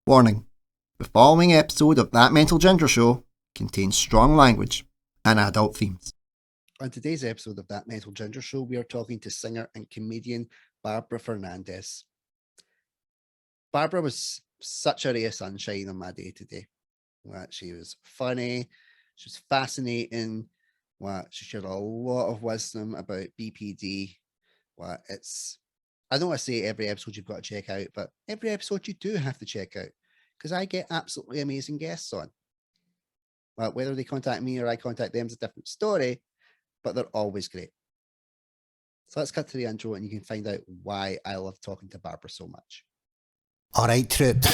Warning: the following episode of That Mental Ginger Show contains strong language and adult themes. On today's episode of That Mental Ginger Show, we are talking to singer and comedian Barbara Fernandez. Barbara was such a ray of sunshine on my day today. She was funny, she was fascinating. She shared a lot of wisdom about BPD. I don't want to say every episode you've got to check out, but every episode you do have to check out, because I get absolutely amazing guests on. Whether they contact me or I contact them is a different story, but they're always great. So let's cut to the intro and you can find out why I love talking to Barbara so much. All right, troops.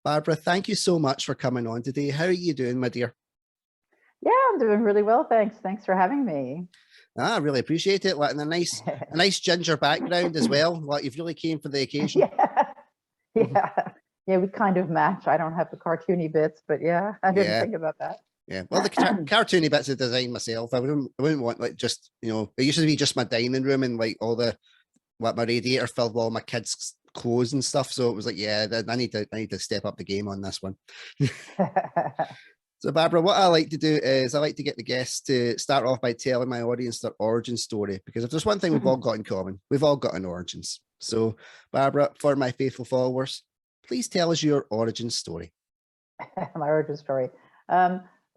Barbara, thank you so much for coming on today. How are you doing, my dear? Yeah, I'm doing really well, thanks. Thanks for having me. I really appreciate it. And a nice ginger background as well. You've really came for the occasion. Yeah, we kind of match. I don't have the cartoony bits, but yeah, I didn't think about that. Yeah, well, the cartoony bits of design myself. I wouldn't want it used to be just my dining room and my radiator filled with all my kids' clothes and stuff. So it was I need to step up the game on this one. So Barbara, what I like to do is I like to get the guests to start off by telling my audience their origin story, because if there's one thing we've all got in common, we've all got an origins. So Barbara, for my faithful followers, please tell us your origin story. My origin story.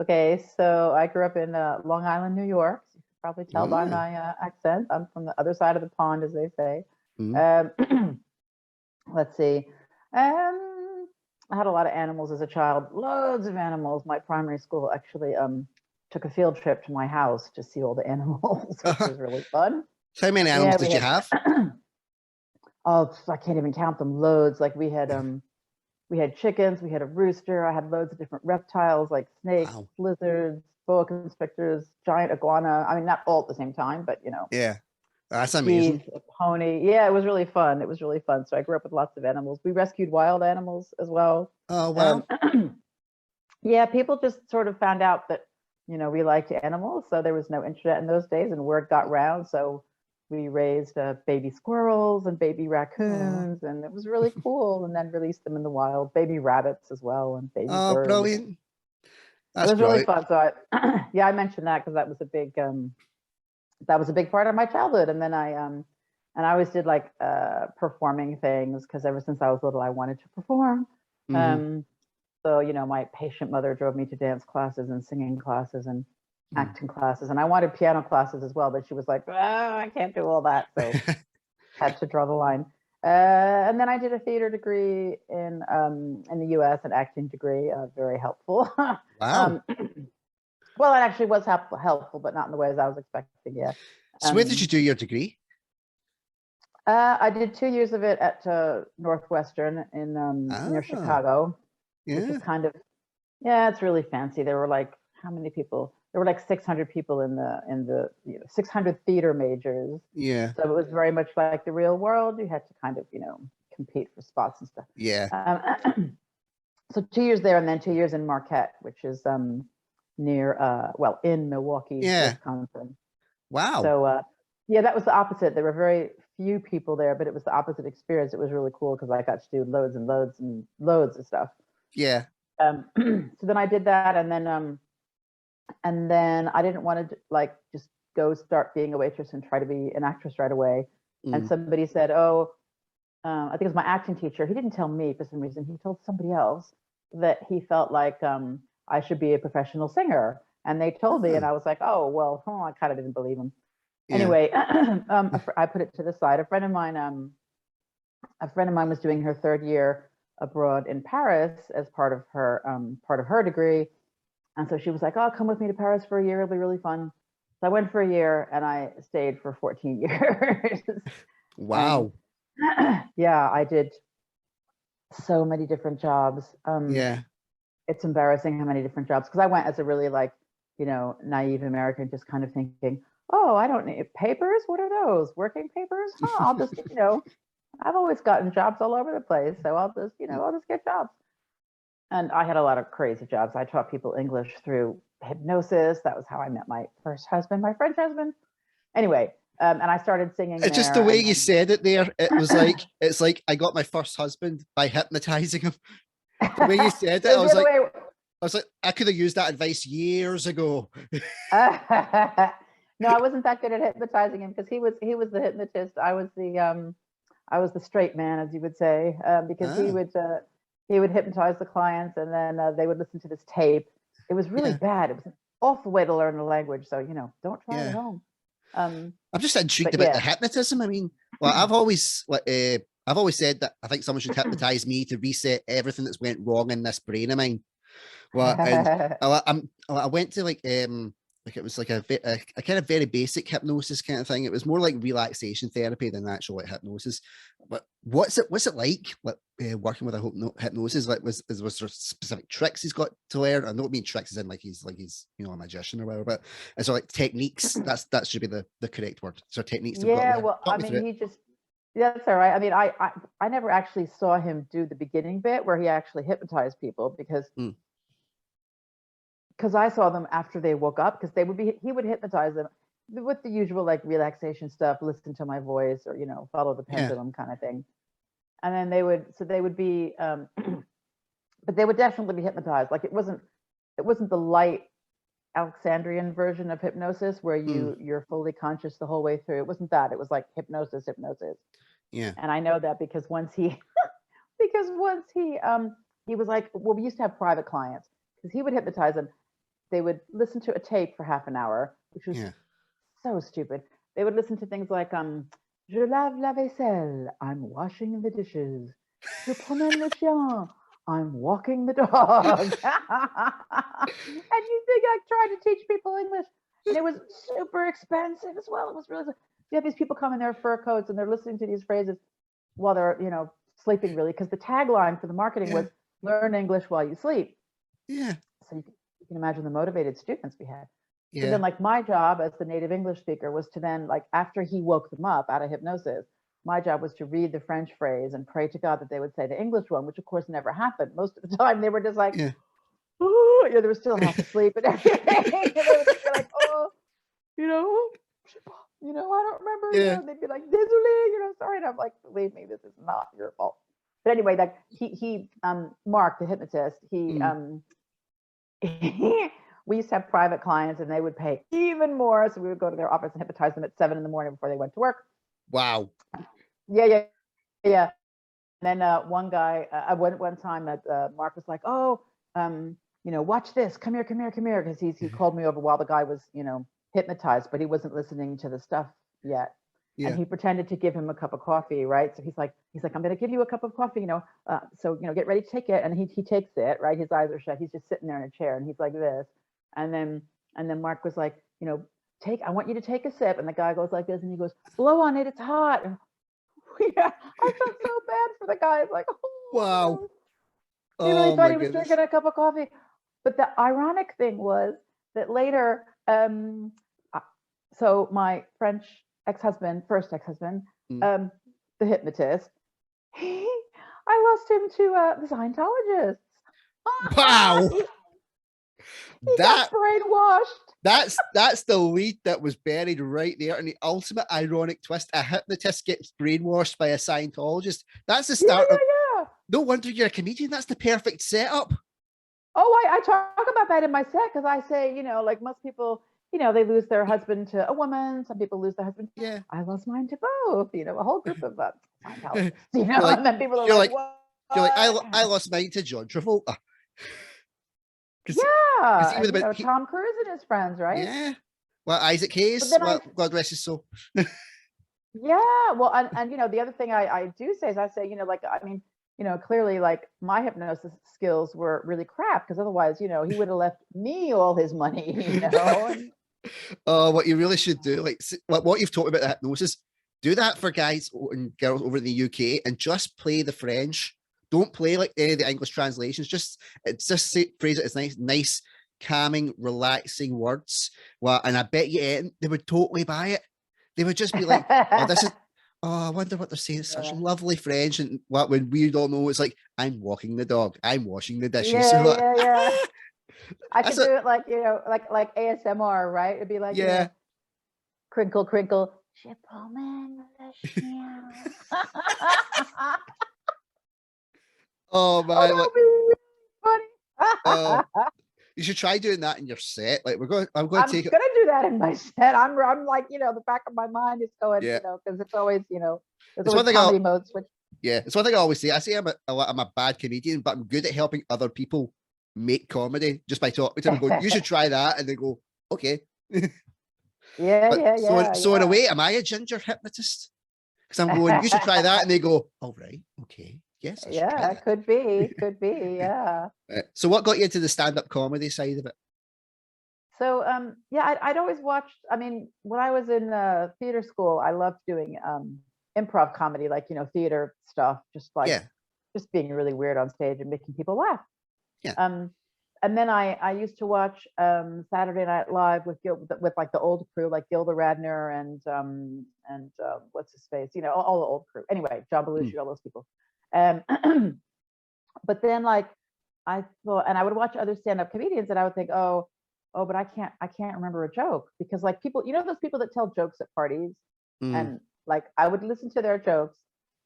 Okay, so I grew up in Long Island, New York. You can probably tell by my accent. I'm from the other side of the pond, as they say. Let's see. I had a lot of animals as a child, loads of animals. My primary school actually took a field trip to my house to see all the animals, which was really fun. So how many animals did you have? Oh, I can't even count them. Loads. Like we had chickens, we had a rooster. I had loads of different reptiles like snakes, lizards, boa constrictors, giant iguana. I mean, not all at the same time, but Yeah. That's amazing. A pony. Yeah, it was really fun. So I grew up with lots of animals. We rescued wild animals as well. Oh, wow. Yeah, people just sort of found out that, we liked animals. So there was no internet in those days and word got round. So we raised baby squirrels and baby raccoons and it was really cool. And then released them in the wild, baby rabbits as well and baby birds. Oh, brilliant. That's it was really fun. So I mentioned that because that was a big part of my childhood. And then I always did performing things because ever since I was little, I wanted to perform. So, my patient mother drove me to dance classes and singing classes and acting classes. And I wanted piano classes as well, but she was like, I can't do all that. So had to draw the line. And then I did a theater degree in the US, an acting degree, very helpful. Wow. Well, it actually was helpful, but not in the ways I was expecting. Yeah. So where did you do your degree? I did 2 years of it at Northwestern in near Chicago. Yeah. Which is kind of, it's really fancy. There were how many people? There were 600 people in the 600 theater majors. Yeah. So it was very much like the real world. You had to kind of compete for spots and stuff. Yeah. So 2 years there, and then 2 years in Marquette, which is near in Milwaukee, Wisconsin. Wow. So that was the opposite. There were very few people there, but it was the opposite experience. It was really cool because I got to do loads and loads and loads of stuff. Yeah. So then I did that, and then I didn't want to just go start being a waitress and try to be an actress right away. And somebody said, I think it was my acting teacher. He didn't tell me for some reason. He told somebody else that he felt like I should be a professional singer. And they told me, and I was like, oh, well, I kind of didn't believe him. Yeah. Anyway, I put it to the side. A friend of mine was doing her third year abroad in Paris as part of her degree. And so she was like, oh, come with me to Paris for a year. It'll be really fun. So I went for a year and I stayed for 14 years. Wow. Yeah, I did so many different jobs. It's embarrassing how many different jobs, because I went as a really naive American, just kind of thinking, oh, I don't need papers. What are those? Working papers? I'll just, I've always gotten jobs all over the place, so I'll just, I'll just get jobs. And I had a lot of crazy jobs. I taught people English through hypnosis. That was how I met my first husband, my French husband. Anyway, and I started singing. It's just the way you said it there. It was like, it's like I got my first husband by hypnotizing him. The way you said it, I was like, I could have used that advice years ago. No, I wasn't that good at hypnotizing him because he was the hypnotist. I was the straight man, as you would say, because he would hypnotize the clients, and then they would listen to this tape. It was really bad. It was an awful way to learn the language. So don't try it at home. I'm just intrigued about the hypnotism. I mean, well, I've always said that I think someone should hypnotize me to reset everything that's went wrong in this brain of mine. Well, and I went to like it was like a kind of very basic hypnosis kind of thing. It was more like relaxation therapy than actual like hypnosis. But what's it like working with a hypnosis? Like was there specific tricks he's got to learn? I don't mean tricks as in like he's a magician or whatever, but is there like techniques? That should be the correct word. So techniques. Well, I mean, that's all right. I mean, I never actually saw him do the beginning bit where he actually hypnotized people because I saw them after they woke up, because he would hypnotize them with the usual like relaxation stuff, listen to my voice, or follow the pendulum kind of thing. And then they would be but they would definitely be hypnotized. Like it wasn't the light Alexandrian version of hypnosis where you're fully conscious the whole way through. It wasn't that. It was like hypnosis. Yeah. And I know that because once he he was like, well, we used to have private clients because he would hypnotize them. They would listen to a tape for half an hour, which was so stupid. They would listen to things like, je lave la vaisselle, I'm washing the dishes. Je promène le chien, I'm walking the dog. And you think I tried to teach people English, and it was super expensive as well. It was really, you have these people come in their fur coats and they're listening to these phrases while they're, sleeping, really, because the tagline for the marketing was learn English while you sleep. Yeah. So you can imagine the motivated students we had. Yeah. So then, like, my job as the native English speaker was to then, like, after he woke them up out of hypnosis, my job was to read the French phrase and pray to God that they would say the English one, which of course never happened. Most of the time they were just like, oh, they were still half asleep and everything. And they would just be like, oh, I don't remember. They'd be like, désolé, sorry. And I'm like, believe me, this is not your fault. But anyway, like he Mark, the hypnotist, we used to have private clients and they would pay even more. So we would go to their office and hypnotize them at 7 a.m. before they went to work. Wow. Yeah. And then one guy, one time that Mark was like, oh, watch this. Come here. Because he called me over while the guy was, hypnotized, but he wasn't listening to the stuff yet. Yeah. And he pretended to give him a cup of coffee, right? So he's like, I'm going to give you a cup of coffee, so, get ready to take it. And he takes it, right? His eyes are shut. He's just sitting there in a chair and he's like this. And then Mark was like, I want you to take a sip. And the guy goes like this and he goes, blow on it. It's hot. And, I felt so bad for the guy. It's like, oh, wow. He really thought he was drinking a cup of coffee. But the ironic thing was that later, so my French first ex-husband, the hypnotist, I lost him to the Scientologists. Wow. He got brainwashed. That's the lead that was buried right there. And the ultimate ironic twist, a hypnotist gets brainwashed by a Scientologist. That's the start of, no wonder you're a comedian. That's the perfect setup. Oh, I talk about that in my set because I say, like most people, they lose their husband to a woman. Some people lose their husband. Yeah. I lost mine to both. A whole group of Scientologists. Like, and then people are like, what? You're like, I lost mine to John Travolta. Yeah. And, Tom Cruise and his friends, right? Yeah. Well, Isaac Hayes. God rest his soul. Yeah. Well, and the other thing I do say is I say, clearly, like my hypnosis skills were really crap because otherwise, he would have left me all his money, What you really should do, like what you've talked about the hypnosis, do that for guys and girls over in the UK and just play the French. Don't play like any of the English translations. Just phrase it as nice, calming, relaxing words. Well, and I bet you they would totally buy it. They would just be like, "Oh, oh, I wonder what they're saying. It's such Yeah. lovely French, and what when we don't know, it's like I'm walking the dog, I'm washing the dishes. Yeah, Like, yeah. I could that's do it like, like ASMR, right? It'd be like, yeah. crinkle, crinkle. Je promène le chien. Oh Oh, man, that like, would be really oh, funny. you should try doing that in your set. Like I'm going to I'm take it. gonna do that in my set. I'm like, the back of my mind is going, Yeah, because it's always, there's it's always one thing. comedy mode switch. Yeah, it's one thing I always say. I say I'm a bad comedian, but I'm good at helping other people make comedy just by talking to them and going, you should try that, and they go, okay. Yeah, But so in a yeah. way, am I a ginger hypnotist? Because I'm going, you should try that, and they go, all right, okay, yes, I should try Yeah, that. could be, yeah. So what got you into the stand-up comedy side of it? So yeah, I'd always watched. I mean, when I was in theater school, I loved doing improv comedy, like theater stuff, Yeah, just being really weird on stage and making people laugh. yeah. And then I used to watch Saturday Night Live with like the old crew, like Gilda Radner and what's his face, all the old crew. Anyway, John Belushi, all those people. But then like I thought, and I would watch other stand-up comedians, and I would think, oh, but I can't remember a joke, because like people, those people that tell jokes at parties, and like I would listen to their jokes,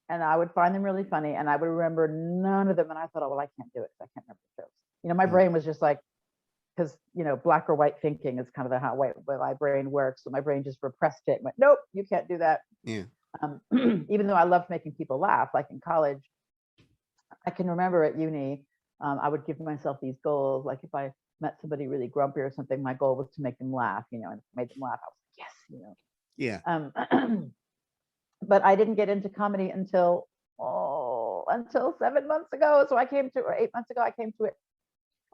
and I would find them really funny, and I would remember none of them, and I thought, oh well, I can't do it because I can't remember the jokes. My brain was just like, because black or white thinking is kind of how my brain works, so my brain just repressed it and went, nope, you can't do that. Yeah. Even though I loved making people laugh, like in college, I can remember at uni, I would give myself these goals. Like if I met somebody really grumpy or something, my goal was to make them laugh, and if I made them laugh, I was like, yes, Yeah. But I didn't get into comedy until 7 months ago. So 8 months ago, I came to it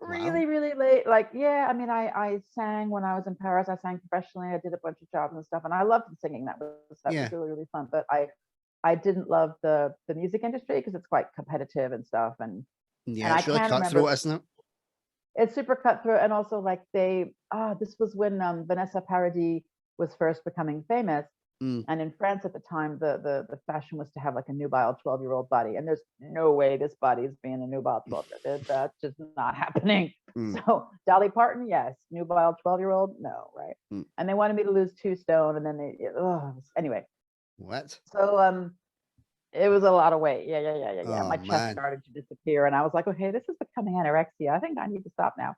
really, really late. Like, yeah, I mean, I sang when I was in Paris. I sang professionally. I did a bunch of jobs and stuff, and I loved singing. That was really, really fun. But I didn't love the music industry because it's quite competitive and stuff. And Yeah, it's really cutthroat, isn't it? It's super cutthroat, and also like this was when Vanessa Paradis was first becoming famous, and in France at the time, the fashion was to have like a nubile 12-year-old body, and there's no way this body is being a nubile 12-year-old. That's just not happening. So Dolly Parton, yes. Nubile 12-year-old, no, right? And they wanted me to lose 2 stone, and then anyway. What? So it was a lot of weight. Yeah. Oh, My chest man. started to disappear, and I was like, okay, this is becoming anorexia. I think I need to stop now.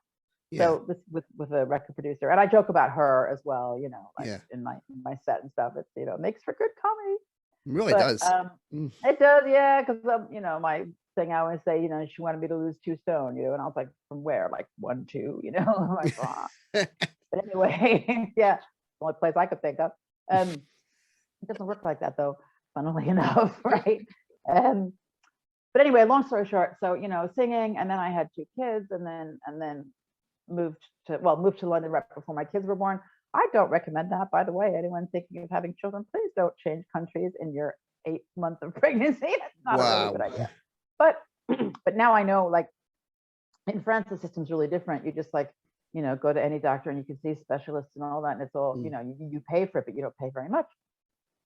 Yeah. So this with a record producer, and I joke about her as well, like Yeah. in my set and stuff. It's makes for good comedy. It really does. It does, yeah, because my thing I always say, she wanted me to lose 2 stone, and I was like, from where? Like 1, 2, I'm like, but anyway, yeah, the only place I could think of. It doesn't work like that though, funnily enough, right? But anyway, long story short, so singing, and then I had 2 kids, and then moved to London right before my kids were born. I don't recommend that, by the way. Anyone thinking of having children, please don't change countries in your 8th month of pregnancy. That's not a really good idea. But now I know, like in France, the system's really different. You just like, go to any doctor and you can see specialists and all that, and it's all, you pay for it, but you don't pay very much.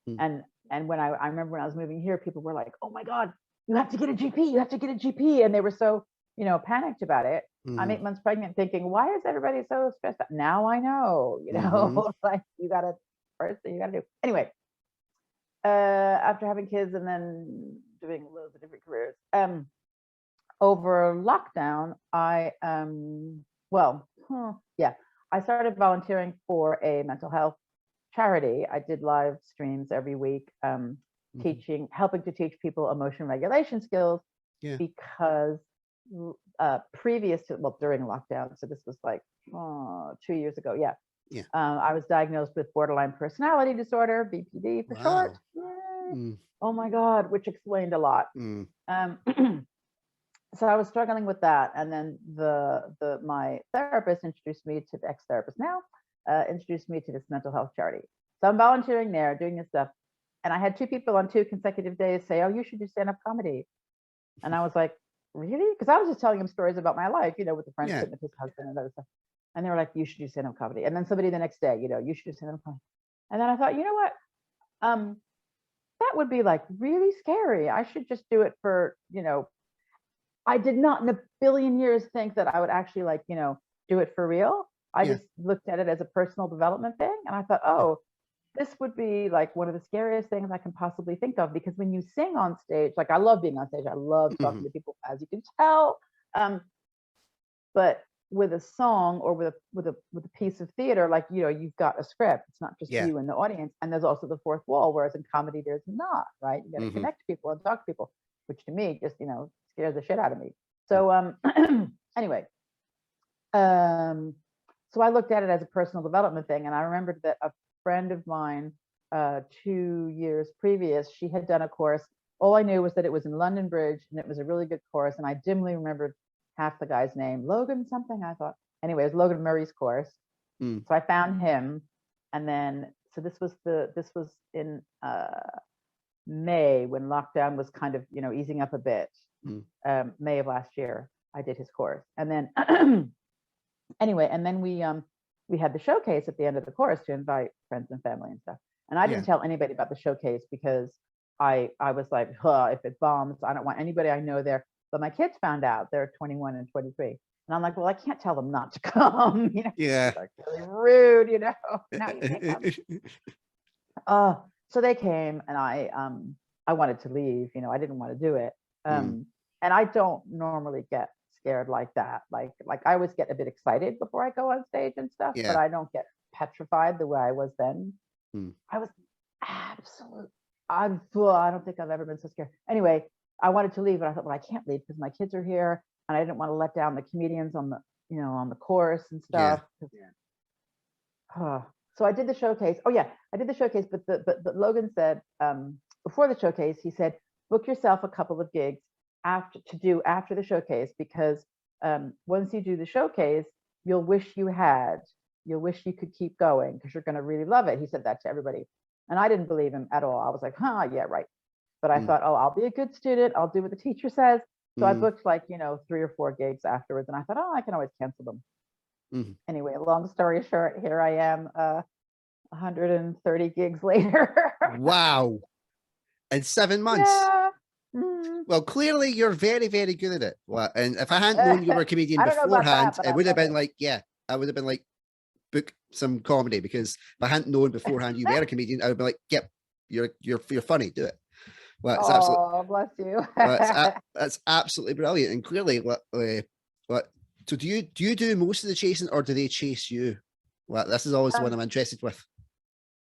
And when I remember when I was moving here, people were like, oh my God, you have to get a GP, you have to get a GP. And they were so, panicked about it. I'm 8 months pregnant thinking, why is everybody so stressed out? Now I know, like first thing you gotta do. Anyway, after having kids and then doing loads of different careers, over lockdown, I started volunteering for a mental health charity. I did live streams every week, helping to teach people emotion regulation skills, because during lockdown, so this was like 2 years ago, I was diagnosed with borderline personality disorder, BPD for short. Oh my God, which explained a lot. So I was struggling with that, and then my therapist introduced me to the ex-therapist now, introduced me to this mental health charity. So I'm volunteering there, doing this stuff, and I had 2 people on 2 consecutive days say, "Oh, you should do stand-up comedy," and I was like, "Really?" Because I was just telling them stories about my life, with the French hypnotist husband and other stuff, and they were like, "You should do stand-up comedy," and then somebody the next day, "You should do stand-up comedy," and then I thought, you know what? that would be like really scary. I should just do it for, I did not in a billion years think that I would actually like, do it for real. I Yeah. just looked at it as a personal development thing. And I thought, oh, this would be like one of the scariest things I can possibly think of, because when you sing on stage, like I love being on stage, I love talking to people, as you can tell. But with a song or with a piece of theater, like, you've got a script. It's not just you and the audience. And there's also the fourth wall, whereas in comedy, there's not, right? You got to connect to people and talk to people, which to me just, scares the shit out of me. So anyway, so I looked at it as a personal development thing. And I remembered that a friend of mine, 2 years previous, she had done a course. All I knew was that it was in London Bridge and it was a really good course. And I dimly remembered half the guy's name, Logan something, I thought. Anyway, it was Logan Murray's course. So I found him. And then, so this was in May, when lockdown was kind of, easing up a bit. May of last year, I did his course. And then anyway, and then we had the showcase at the end of the course to invite friends and family and stuff. And I didn't tell anybody about the showcase because I was like, if it bombs, I don't want anybody I know there. But my kids found out. They're 21 and 23. And I'm like, well, I can't tell them not to come. Yeah. It's like really rude, No, you can't come. So they came, and I wanted to leave. I didn't want to do it. And I don't normally get scared like that. Like I always get a bit excited before I go on stage and stuff, but I don't get petrified the way I was then. I was absolute. I don't think I've ever been so scared. Anyway, I wanted to leave, but I thought, well, I can't leave because my kids are here, and I didn't want to let down the comedians on the, on the course and stuff. So I did the showcase. Oh yeah, I did the showcase, but Logan said before the showcase, he said, book yourself a couple of gigs after the showcase, because once you do the showcase, you'll wish you could keep going, because you're going to really love it. He said that to everybody, and I didn't believe him at all. I was like, yeah, right. But I thought, I'll be a good student. I'll do what the teacher says. So I booked like 3 or 4 gigs afterwards, and I thought, I can always cancel them. Anyway, long story short, here I am, 130 gigs later. Wow. In 7 months. Yeah. Well, clearly you're very, very good at it. Well, and if I hadn't known you were a comedian beforehand, it would have been like, I would have been like, book some comedy, because if I hadn't known beforehand you were a comedian, I would be like, yep, you're funny, do it. Well, it's absolutely. Bless you. That's absolutely brilliant, and clearly, so do you do most of the chasing, or do they chase you? Well, this is always the one I'm interested with.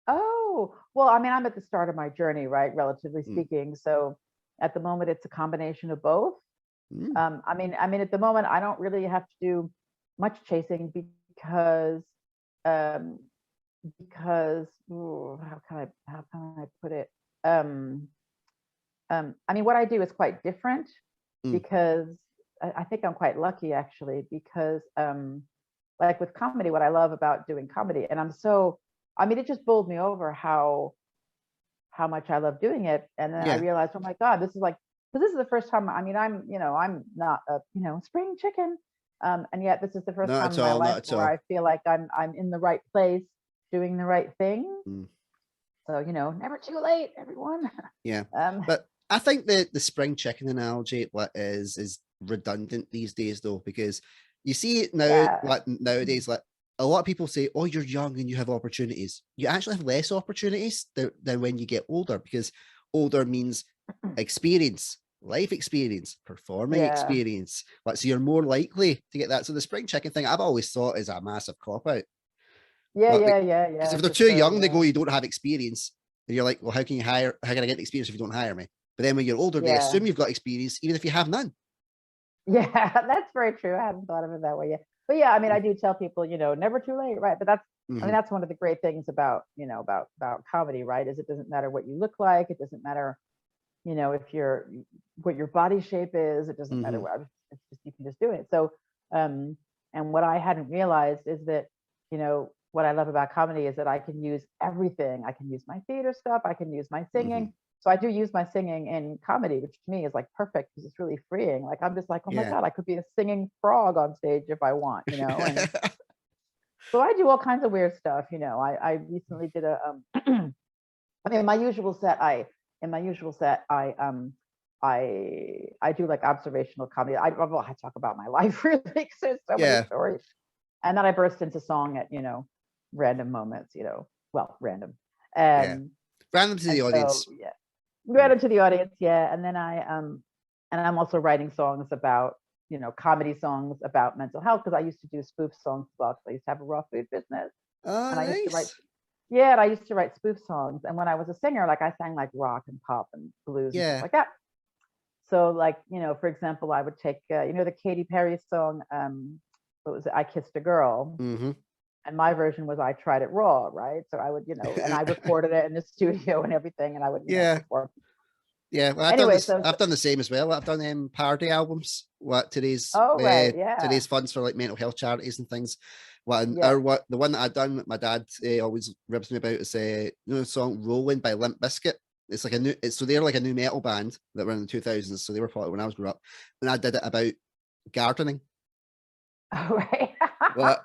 Oh, well, I mean, I'm at the start of my journey, right? Relatively speaking. So at the moment, it's a combination of both. I mean, at the moment, I don't really have to do much chasing because how can I put it? I mean, what I do is quite different, because I think I'm quite lucky, actually, because like with comedy, what I love about doing comedy, and it just bowled me over how much I love doing it. And then I realized, oh my God, this is the first time, I mean, I'm not a, spring chicken. And yet this is the first time in my life where I feel like I'm in the right place, doing the right thing. So, never too late, everyone. Yeah. But I think the spring chicken analogy is redundant these days, though, because you see it now, nowadays, like a lot of people say, oh, you're young and you have opportunities. You actually have less opportunities than when you get older, because older means experience, life experience, performing experience. So you're more likely to get that. So the spring chicken thing, I've always thought, is a massive cop out. Yeah. Because if they're too young, they go, you don't have experience. And you're like, well, how can I get the experience if you don't hire me? But then when you're older, they assume you've got experience, even if you have none. Yeah, that's very true. I hadn't thought of it that way yet. But yeah, I mean, I do tell people, never too late, right? But that's, I mean, that's one of the great things about, about comedy, right? Is it doesn't matter what you look like. It doesn't matter, what your body shape is. It doesn't matter what, it's just, you can just do it. So, and what I hadn't realized is that, what I love about comedy is that I can use everything. I can use my theater stuff. I can use my singing. So I do use my singing in comedy, which to me is like perfect, because it's really freeing. Like, I'm just like, oh my God, I could be a singing frog on stage if I want, And so I do all kinds of weird stuff. I recently did I mean, my usual set, in my usual set, I do like observational comedy. I talk about my life really because there's so many stories, and then I burst into song at random moments. Random. Random to the audience. So, random to the audience. Yeah, and then and I'm also writing songs about comedy songs about mental health because I used to do spoof songs as well. I used to have a raw food business. Oh, and I nice. used to write. Yeah, and I used to write spoof songs. And when I was a singer, like I sang like rock and pop and blues and stuff like that. So like, for example, I would take, the Katy Perry song, what was it? I Kissed a Girl. Mm-hmm. And my version was I Tried It Raw, right? So I would, and I recorded it in the studio and everything. And I would, perform. Yeah, well, I've done the same as well. I've done parody albums. To raise funds for like mental health charities and things. The one that I've done, my dad always ribs me about is the song "Rolling" by Limp Bizkit. It's like they're like a new metal band that were in the 2000s. So they were popular when I was growing up, and I did it about gardening. Oh, right.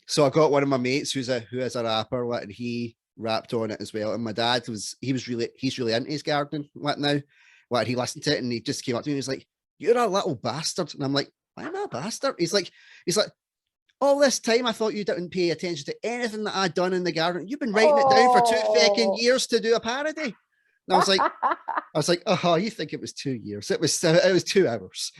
So I got one of my mates who is a rapper, and he rapped on it as well. And my dad he's really into his gardening now. He listened to it and he just came up to me and he was like, "You're a little bastard." And I'm like, "Why am I a bastard?" He's like, "All this time I thought you didn't pay attention to anything that I'd done in the garden. You've been writing it down for 2 fucking years to do a parody." And I was like, "Oh, you think it was 2 years? It was 2 hours."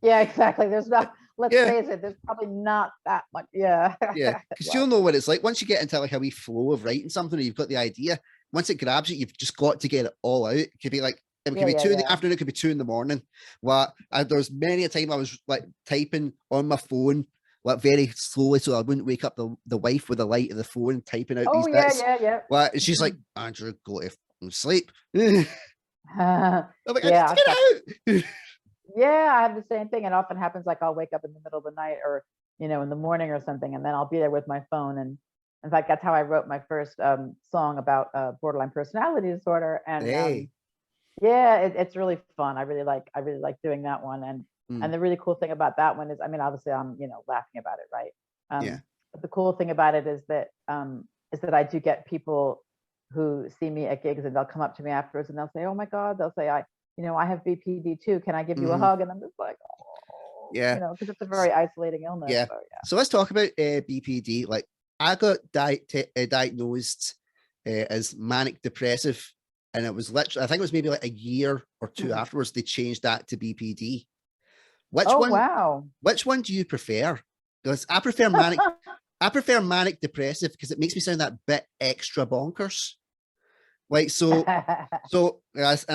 Yeah, exactly. There's not. Let's face it. There's probably not that much. Yeah. Yeah, because you'll know what it's like once you get into like a wee flow of writing something, or you've got the idea. Once it grabs you, you've just got to get it all out. It could be like it could be 2 in the afternoon. It could be 2 in the morning. There's many a time I was like typing on my phone, like very slowly, so I wouldn't wake up the wife with the light of the phone, typing out these bits. And she's like, "Andrew, go to sleep." I'm like, "I need to get out." Yeah, I have the same thing. It often happens like I'll wake up in the middle of the night or, in the morning or something, and then I'll be there with my phone. And in fact, that's how I wrote my first song about borderline personality disorder. And it's really fun. I really like doing that one. And the really cool thing about that one is, I mean, obviously I'm, laughing about it, right? But the cool thing about it is that I do get people who see me at gigs and they'll come up to me afterwards and they'll say, "Oh my God," they'll say, I have BPD too. Can I give you a hug?" And I'm just like, "Oh," because it's a very isolating illness. Yeah. So let's talk about BPD. Like I got diagnosed as manic depressive, and it was literally, I think it was maybe like a year or 2 afterwards, they changed that to BPD. Which one do you prefer? Because I prefer manic. I prefer manic depressive because it makes me sound that bit extra bonkers. Like, and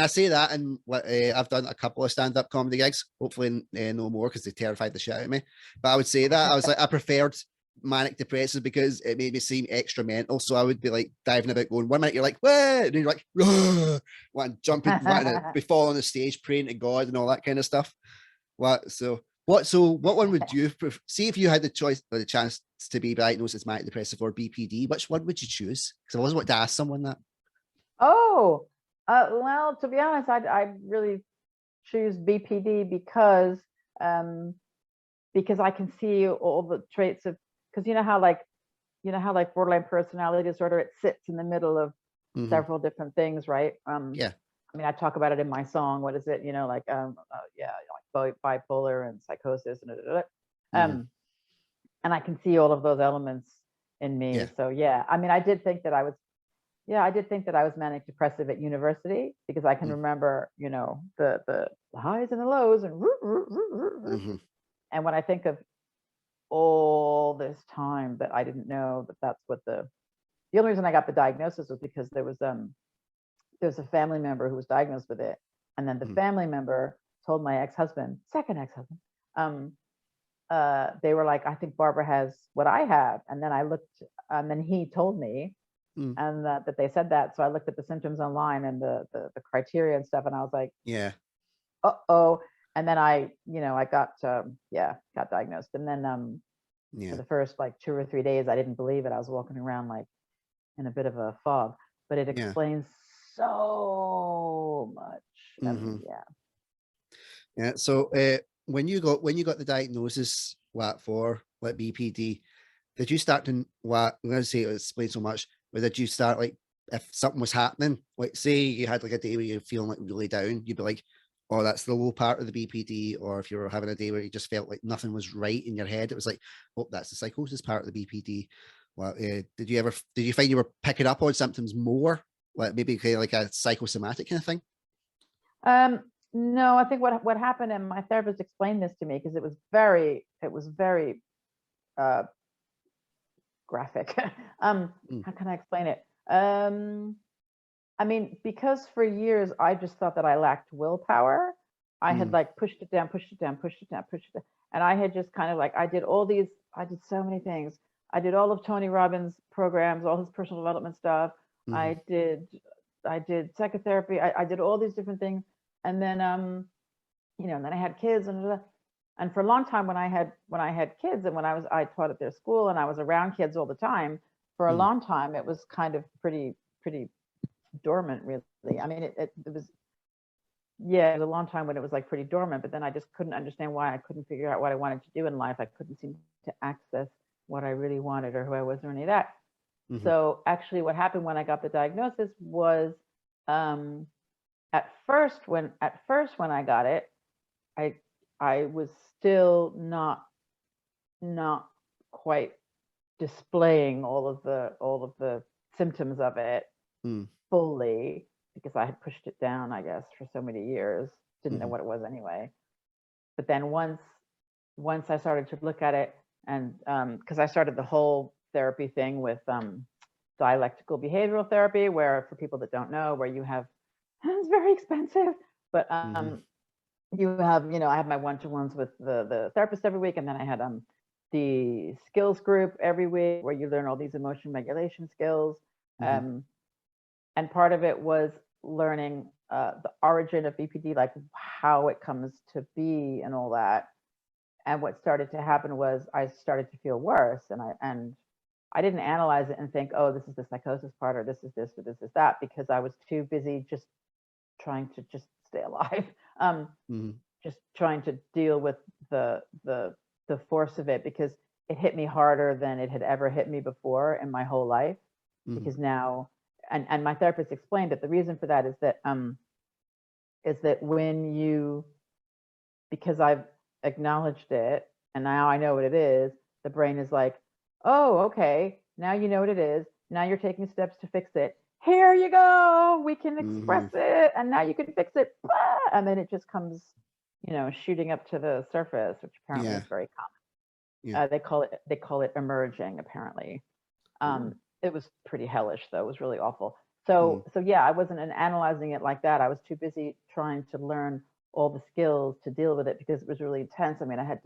I say that, and I've done a couple of stand-up comedy gigs, hopefully no more because they terrified the shit out of me. But I would say that I was like, I preferred manic depressive because it made me seem extra mental. So I would be like diving about, going 1 minute you're like, "What?" and then you're like, wanting jumping, wanting to be falling on the stage, praying to God and all that kind of stuff. What one would you see if you had the choice or the chance to be diagnosed as manic depressive or BPD? Which one would you choose? Because I always want to ask someone that. Oh, well, to be honest, I really choose BPD because I can see all the traits of, because you know how borderline personality disorder, it sits in the middle of several different things, right? I mean, I talk about it in my song. What is it? Like bipolar and psychosis and and I can see all of those elements in me. Yeah. So I mean, I did think that I was manic depressive at university because I can remember, the highs and the lows and and when I think of all this time that I didn't know that's what the only reason I got the diagnosis was because there was a family member who was diagnosed with it, and then the family member told my second ex-husband, they were like, "I think Barbara has what I have," and then I looked, and then he told me. And that they said that, so I looked at the symptoms online and the criteria and stuff, and I was like, "Uh-oh!" And then I got diagnosed, and then for the first like 2 or 3 days, I didn't believe it. I was walking around like in a bit of a fog, but it explains so much. So when you got the diagnosis, for BPD, did you start to I'm going to say it explains so much? Or did you start like if something was happening, like say you had like a day where you're feeling like really down, you'd be like, oh, that's the low part of the BPD. Or if you were having a day where you just felt like nothing was right in your head, it was like, oh, that's the psychosis part of the BPD. Well, did you find you were picking up on symptoms more, like maybe kind of like a psychosomatic kind of thing? No, I think what happened, and my therapist explained this to me because it was very graphic. How can I explain it? I mean, because for years I just thought that I lacked willpower. I had like pushed it down, and I had just kind of like I did so many things. I did all of Tony Robbins' programs, all his personal development stuff. I did psychotherapy. I did all these different things, and then then I had kids, and for a long time when I had kids, and when I taught at their school and I was around kids all the time, for a long time it was kind of pretty dormant, really. I mean, it was it was a long time when it was like pretty dormant, but then I just couldn't understand why. I couldn't figure out what I wanted to do in life. I couldn't seem to access what I really wanted or who I was or any of that. So actually what happened when I got the diagnosis was at first when I got it, I was still not quite displaying all of the symptoms of it fully, because I had pushed it down, I guess, for so many years. Didn't know what it was anyway. But then once I started to look at it, and because I started the whole therapy thing with dialectical behavioral therapy, where, for people that don't know, where you have, it's very expensive, but you have, I have my one-to-ones with the therapist every week, and then I had the skills group every week where you learn all these emotion regulation skills. And part of it was learning the origin of BPD, like how it comes to be and all that. And what started to happen was I started to feel worse, and I didn't analyze it and think, oh, this is the psychosis part, or this is this, or this is that, because I was too busy just trying to just stay alive, just trying to deal with the force of it, because it hit me harder than it had ever hit me before in my whole life. Because now, and my therapist explained that the reason for that is that when you, because I've acknowledged it and now I know what it is, the brain is like, oh, okay, now you know what it is. Now you're taking steps to fix it. Here you go. We can express it, and now you can fix it. And then it just comes, shooting up to the surface, which apparently is very common. They call it emerging, apparently. It was pretty hellish, though. It was really awful. So yeah, I wasn't analyzing it like that. I was too busy trying to learn all the skills to deal with it, because it was really intense. I mean, I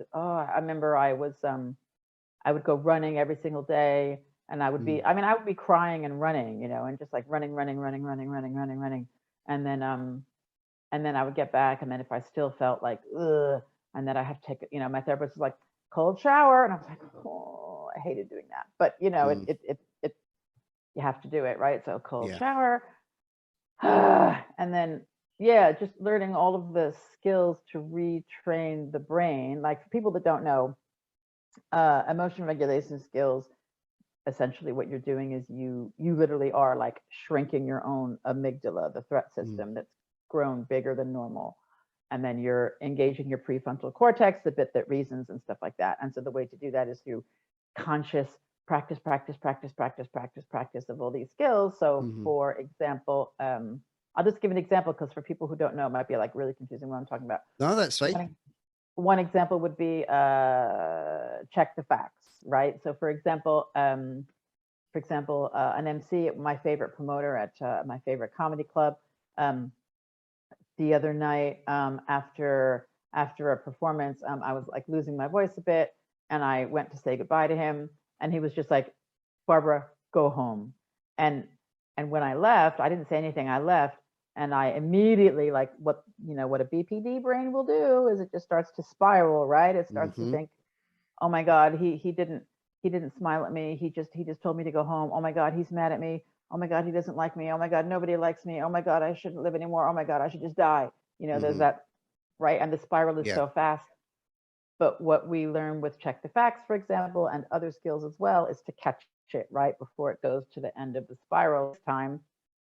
remember I would go running every single day, and I would be crying and running, and just like running. And then I would get back, and then if I still felt like, ugh, and then I have to take, my therapist was like, cold shower. And I was like, oh, I hated doing that. But, it you have to do it, right? So cold shower. And then, just learning all of the skills to retrain the brain. Like, for people that don't know, emotion regulation skills, essentially what you're doing is you literally are like shrinking your own amygdala, the threat system that's grown bigger than normal. And then you're engaging your prefrontal cortex, the bit that reasons and stuff like that. And so the way to do that is through conscious practice of all these skills. So for example, I'll just give an example, because for people who don't know, it might be like really confusing what I'm talking about. No, that's fine. One example would be check the facts, right? So for example, an MC, my favorite promoter at my favorite comedy club, the other night, after a performance, I was like losing my voice a bit, and I went to say goodbye to him, and he was just like, Barbara, go home. And when I left, I didn't say anything. I left, and I immediately, like, what a BPD brain will do is it just starts to spiral, right? It starts to think, oh my God, he didn't smile at me. He just told me to go home. Oh my God, he's mad at me. Oh my God, he doesn't like me. Oh my God, nobody likes me. Oh my God, I shouldn't live anymore. Oh my God, I should just die. There's that, right? And the spiral is so fast. But what we learn with check the facts, for example, and other skills as well, is to catch it right before it goes to the end of the spiral. This time,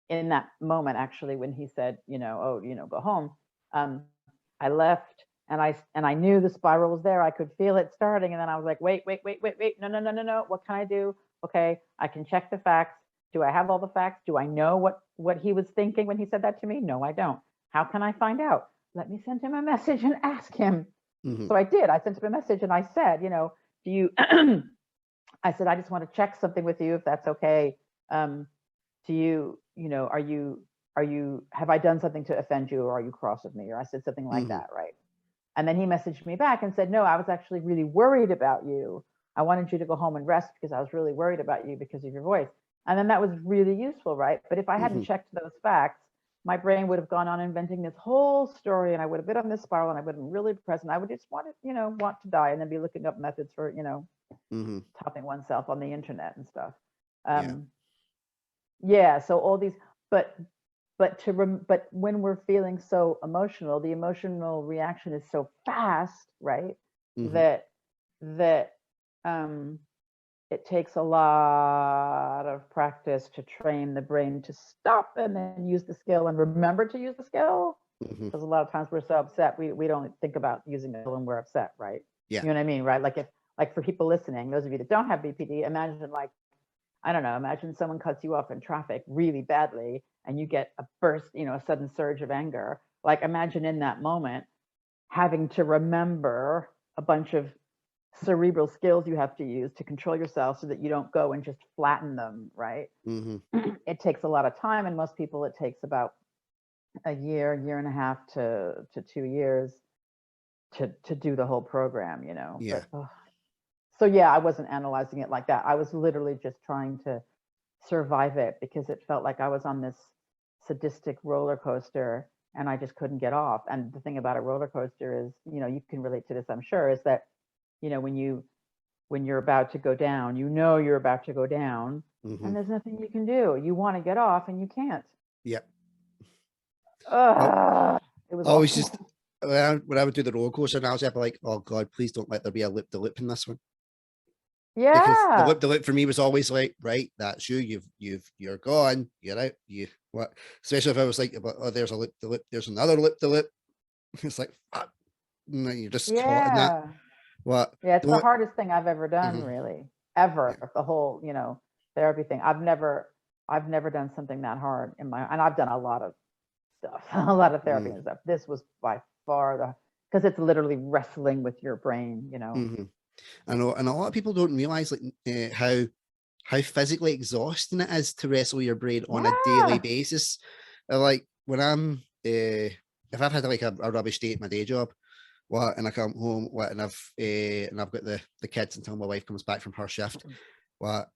in that moment, actually, when he said, oh, go home, I left, and I knew the spiral was there. I could feel it starting, and then I was like, wait, no. What can I do? Okay, I can check the facts. Do I have all the facts? Do I know what he was thinking when he said that to me? No, I don't. How can I find out? Let me send him a message and ask him. Mhm. So I did. I sent him a message and I said, do you? I said, I just want to check something with you, if that's okay. Do you, are you, have I done something to offend you, or are you cross with me? Or I said something like that, right? And then he messaged me back and said, no, I was actually really worried about you. I wanted you to go home and rest because I was really worried about you because of your voice. And then that was really useful, right? But if I hadn't checked those facts, my brain would have gone on inventing this whole story, and I would have been on this spiral, and I would have been really depressed, and I would just want to die, and then be looking up methods for, topping oneself on the internet and stuff. Yeah. So all these, but when we're feeling so emotional, the emotional reaction is so fast, right? That it takes a lot of practice to train the brain to stop and then use the skill and remember to use the skill. Because a lot of times we're so upset, we don't think about using it when we're upset, right? Yeah. You know what I mean, right? Like for people listening, those of you that don't have BPD, imagine I don't know, imagine someone cuts you off in traffic really badly and you get a burst, a sudden surge of anger. Like imagine in that moment having to remember a bunch of cerebral skills you have to use to control yourself so that you don't go and just flatten them, right? It takes a lot of time, and most people it takes about a year and a half to 2 years to do the whole program, Yeah. But, so yeah, I wasn't analyzing it like that. I was literally just trying to survive it, because it felt like I was on this sadistic roller coaster and I just couldn't get off. And the thing about a roller coaster is, you can relate to this, I'm sure, is that, when you're about to go down, you're about to go down, and there's nothing you can do. You want to get off and you can't. Yep. It was always awful. just when I would do the roller coaster analogy, I'd be like, oh God, please don't let there be a loop de loop in this one. Because the Yeah. loop de loop for me was always like, right, that's you're gone, you're out, what? Especially if I was like, oh, there's a loop de loop, there's another loop de loop. It's like, fuck, and then you're just caught in that. Yeah. What? Yeah, it's the Don't. hardest thing I've ever done, really. Ever. The whole, therapy thing. I've never done something that hard and I've done a lot of stuff, a lot of therapy and stuff. This was by far because it's literally wrestling with your brain, I know, and a lot of people don't realize how physically exhausting it is to wrestle your brain on a daily basis. Like when I'm, if I've had like a rubbish day at my day job, and I come home, and I've got the kids until my wife comes back from her shift,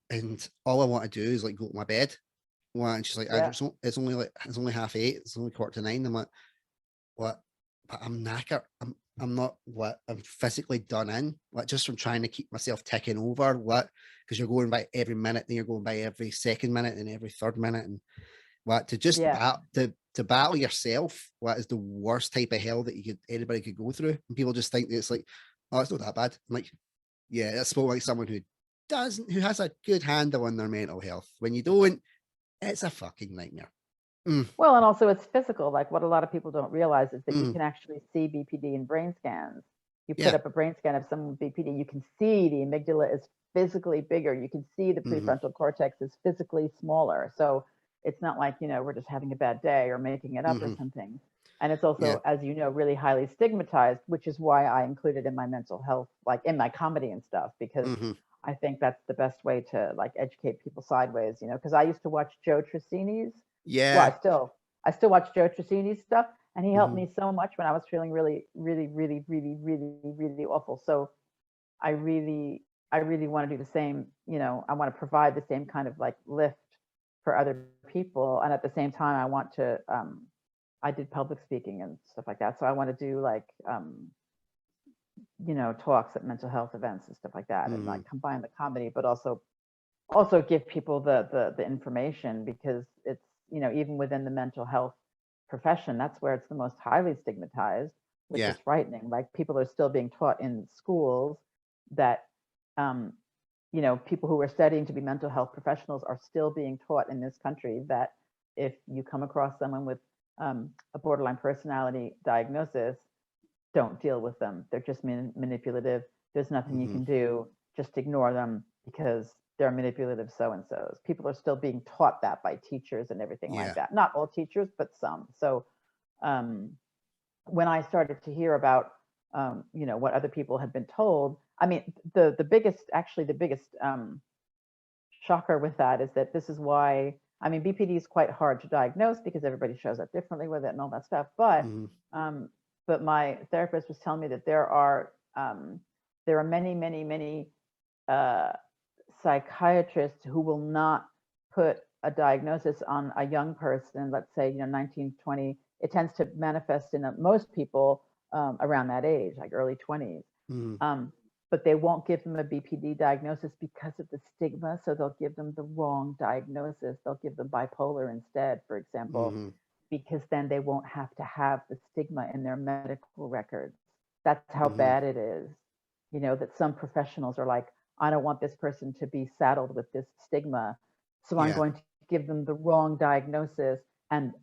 and all I want to do is like go to my bed, and she's like, it's only 8:30, it's only 9:15. I'm like, what? But I'm knackered. I'm not I'm physically done in, just from trying to keep myself ticking over, because you're going by every minute, then you're going by every second minute and every third minute, and to just to battle yourself, is the worst type of hell that anybody could go through. And people just think that it's like, oh, it's not that bad. I'm like, yeah, that's more like someone who has a good handle on their mental health. When you don't, it's a fucking nightmare. Well, and also it's physical. Like what a lot of people don't realize is that you can actually see BPD in brain scans. You put up a brain scan of someone with BPD, you can see the amygdala is physically bigger. You can see the prefrontal cortex is physically smaller. So it's not like, we're just having a bad day or making it up or something. And it's also, as you know, really highly stigmatized, which is why I include it in my mental health, like in my comedy and stuff, because I think that's the best way to like educate people sideways, because I used to watch Joe Tracini's. Well, I still watch Joe Tracini's stuff, and he helped me so much when I was feeling really, really, really, really, really, really awful. So I really want to do the same. I want to provide the same kind of like lift for other people, and at the same time, I want to. I did public speaking and stuff like that, so I want to do like talks at mental health events and stuff like that, and like combine the comedy, but also give people the information, because it's even within the mental health profession, that's where it's the most highly stigmatized, which is frightening. Like people are still being taught in schools that people who are studying to be mental health professionals are still being taught in this country that if you come across someone with a borderline personality diagnosis, don't deal with them. They're just manipulative. There's nothing you can do. Just ignore them because they're manipulative so-and-sos. People are still being taught that by teachers and everything like that. Not all teachers, but some. So when I started to hear about, you know, what other people had been told, I mean, the biggest shocker with that is that this is why, I mean, BPD is quite hard to diagnose because everybody shows up differently with it and all that stuff. But my therapist was telling me that there are many psychiatrists who will not put a diagnosis on a young person, let's say, you know, 19, 20. It tends to manifest in most people around that age, like early 20s. But they won't give them a BPD diagnosis because of the stigma. So they'll give them the wrong diagnosis. They'll give them bipolar instead, for example, because then they won't have to have the stigma in their medical records. That's how bad it is. You know, that some professionals are like, I don't want this person to be saddled with this stigma. So I'm going to give them the wrong diagnosis. And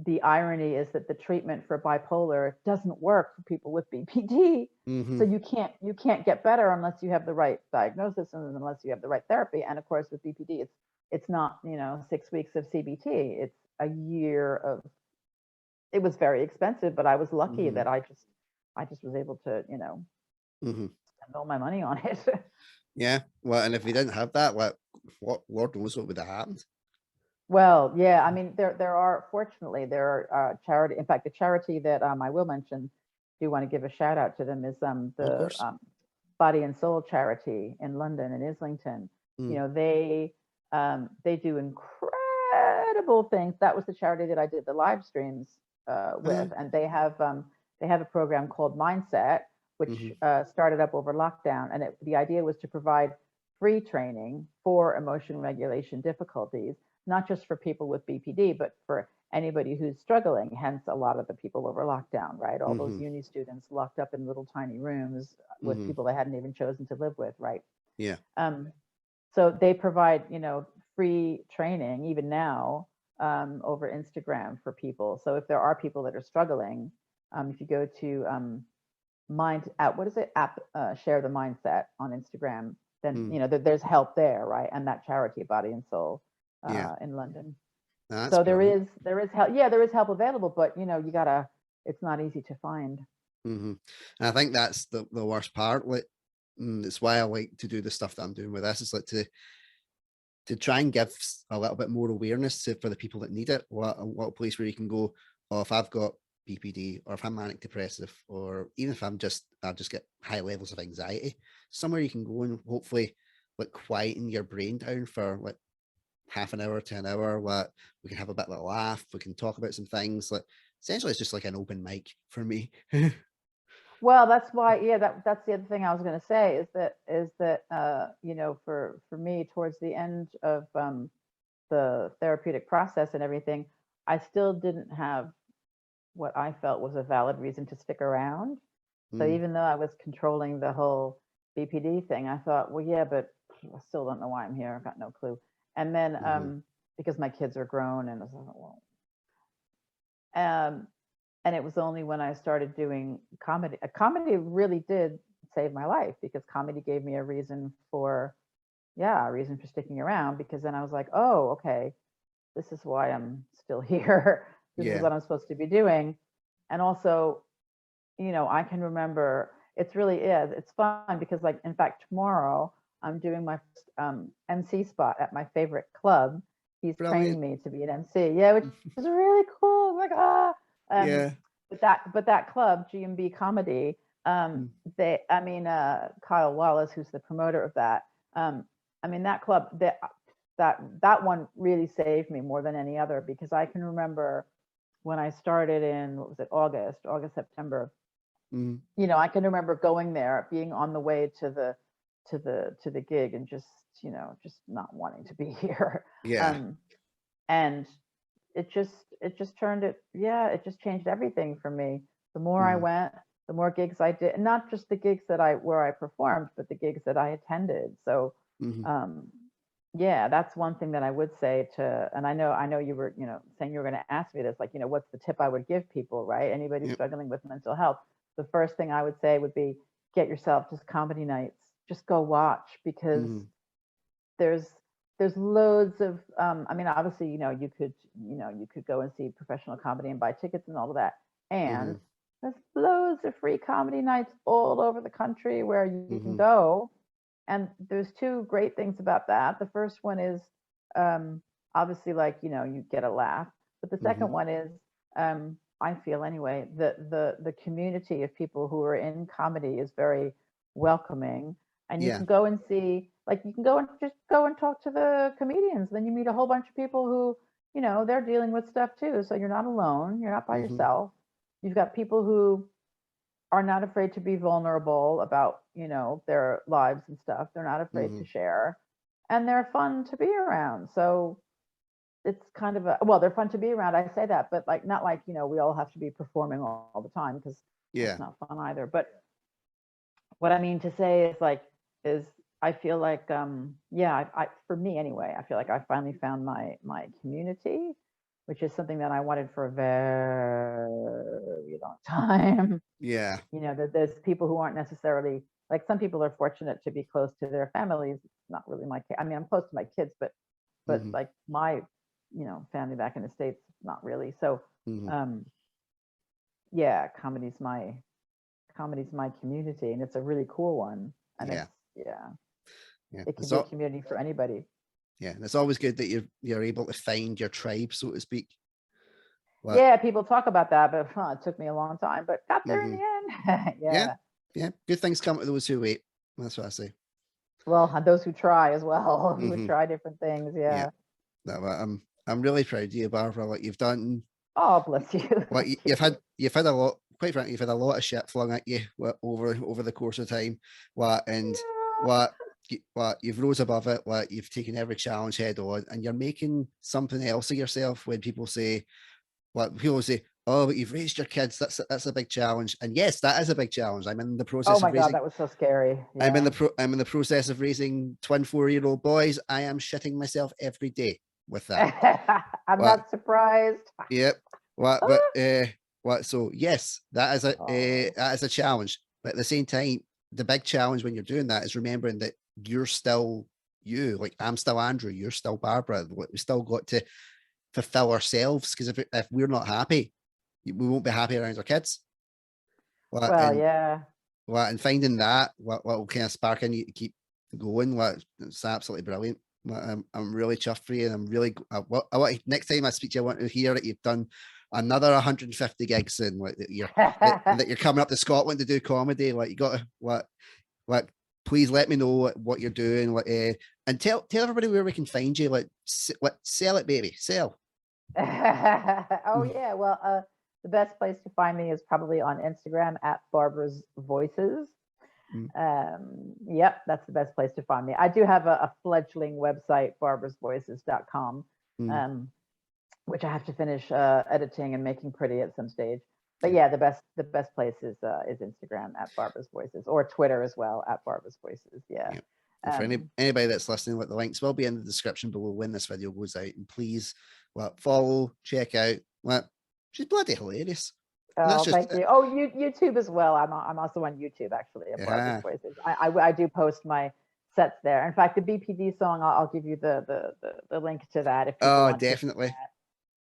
the irony is that the treatment for bipolar doesn't work for people with BPD. So you can't get better unless you have the right diagnosis and unless you have the right therapy. And of course, with BPD, it's not, you know, 6 weeks of CBT. It's a year of. It was very expensive, but I was lucky that I just was able to, you know, spend all my money on it. Yeah. Well, and if we didn't have that, what Lord knows what would have happened. Well, yeah, I mean, fortunately, there are charity. In fact, the charity that I will mention, do want to give a shout out to them, is the Body and Soul charity in London, in Islington. You know, they do incredible things. That was the charity that I did the live streams with, and they have a program called Mindset, which started up over lockdown, and the idea was to provide free training for emotion regulation difficulties, not just for people with BPD, but for anybody who's struggling, hence a lot of the people over lockdown, right? All those uni students locked up in little tiny rooms with people they hadn't even chosen to live with, right? Yeah. So they provide, you know, free training even now over Instagram for people. So if there are people that are struggling, if you go to Share the Mindset on Instagram, then, you know, there's help there, right? And that charity, Body and Soul, in London. So there is help. Yeah, there is help available, but you know, it's not easy to find. And I think that's the worst part. Like, it's why I like to do the stuff that I'm doing with this. It's like to try and give a little bit more awareness for the people that need it. What a place where you can go, oh, if I've got BPD, or if I'm manic depressive, or even if I just get high levels of anxiety, somewhere you can go and hopefully like quieten your brain down for like half an hour to an hour. What we can have a bit of a laugh, we can talk about some things. Like essentially, it's just like an open mic for me. Well, that's why, that's the other thing I was going to say is that you know, for me, towards the end of the therapeutic process and everything, I still didn't have what I felt was a valid reason to stick around. So even though I was controlling the whole BPD thing, I thought, well, yeah, but I still don't know why I'm here. I've got no clue. And then because my kids are grown, and I was like, well, and it was only when I started doing comedy. Comedy really did save my life, because comedy gave me a reason for sticking around, because then I was like, oh, okay, this is why I'm still here. This is what I'm supposed to be doing. And also, you know, I can remember, it's fun because, like, in fact, tomorrow I'm doing my first MC spot at my favorite club. He's training me to be an MC. Yeah, which is really cool. Like, But that club, G&B Comedy, Kyle Wallace, who's the promoter of that, that club, that one really saved me more than any other, because I can remember when I started in, August, September. You know, I can remember going there, being on the way to the gig, and just not wanting to be here. And it just changed everything for me. The more I went, the more gigs I did, and not just the gigs where I performed, but the gigs that I attended. So Yeah, that's one thing that I would say to, and I know you were, saying you were going to ask me this, like, what's the tip I would give people, right? Anybody Yep. struggling with mental health. The first thing I would say would be get yourself just comedy nights. Just go watch, because Mhm. there's there's loads of I mean, obviously, you could go and see professional comedy and buy tickets and all of that. And Mhm. there's loads of free comedy nights all over the country where you can Mhm. go, and there's two great things about that. The first one is, obviously, like, you get a laugh. But the second Mhm. one is, I feel anyway, the community of people who are in comedy is very welcoming. And you Yeah. can go and see, like, you can go and just go and talk to the comedians. Then you meet a whole bunch of people who, they're dealing with stuff too. So you're not alone. You're not by Mhm. yourself. You've got people who are not afraid to be vulnerable about, their lives and stuff. They're not afraid to Mhm. share, and they're fun to be around. So it's kind of a, well, they're fun to be around. I say that, but, like, not like, we all have to be performing all the time, because that's Yeah. not fun either. But what I mean to say is, like, is I feel like, yeah, for me anyway, I feel like I finally found my community, which is something that I wanted for a very long time. Yeah. That there's people who aren't necessarily, like, some people are fortunate to be close to their families. It's not really my case. I mean, I'm close to my kids, but Mhm. like my, family back in the States, not really. So, Mhm. um, yeah, comedy's my community, and it's a really cool one. And Yeah. yeah, Yeah. it can be a community for anybody. It's always good that you're able to find your tribe, so to speak. What? Yeah, people talk about that, but it took me a long time, but got there in Mhm. the end. Yeah. Yeah. Yeah. Good things come to those who wait. That's what I say. Well, and those who try as well, who Mhm. try different things. Yeah. Yeah. No, but I'm really proud of you, Barbara. What you've done. Oh, bless you. What Thank you've you. had a lot. Quite frankly, you've had a lot of shit flung at you over the course of time. What and Yeah. what what you've rose above it. What you've taken every challenge head on, and you're making something else of yourself. When people say, "What people say," oh, but you've raised your kids. That's a big challenge. And yes, that is a big challenge. I'm in the Oh process my of God, raising. that was so scary. Yeah. I'm in the process of raising twin 4-year-old boys. I am shitting myself every day with that. I'm What? not surprised. Yep. What? But what? So yes, Oh. that is a challenge. But at the same time, the big challenge when you're doing that is remembering that you're still you. Like, I'm still Andrew. You're still Barbara. We still got to fulfill ourselves, because if we're not happy, we won't be happy around our kids. What? Well, And yeah. what? And finding that what will kind of spark in you to keep going. What? It's absolutely brilliant. I'm really chuffed for you, and I'm really. I want next time I speak to you, I want to hear that you've done another 150 gigs, and like that you're coming up to Scotland to do comedy. Like, you got to what. Please let me know what you're doing. Like, and tell everybody where we can find you. Like, sell it, baby, sell. Oh yeah. Well, the best place to find me is probably on Instagram at Barbara's Voices. Mm. Yep, that's the best place to find me. I do have a fledgling website, barbarasvoices.com, Mm. um, which I have to finish editing and making pretty at some stage. But Yeah. yeah, the best place is Instagram at Barbara's Voices, or Twitter as well at Barbara's Voices. Yeah. Yeah. And for Um, anybody that's listening, the links will be in the description below when this video goes out. And please, follow, check out. She's bloody hilarious. And that's Oh, just thank you. Oh, YouTube as well. I'm also on YouTube, actually, at Barbara's yeah. Voices. I do post my sets there. In fact, the BPD song, I'll give you the link to that if people Oh, want to see definitely, that,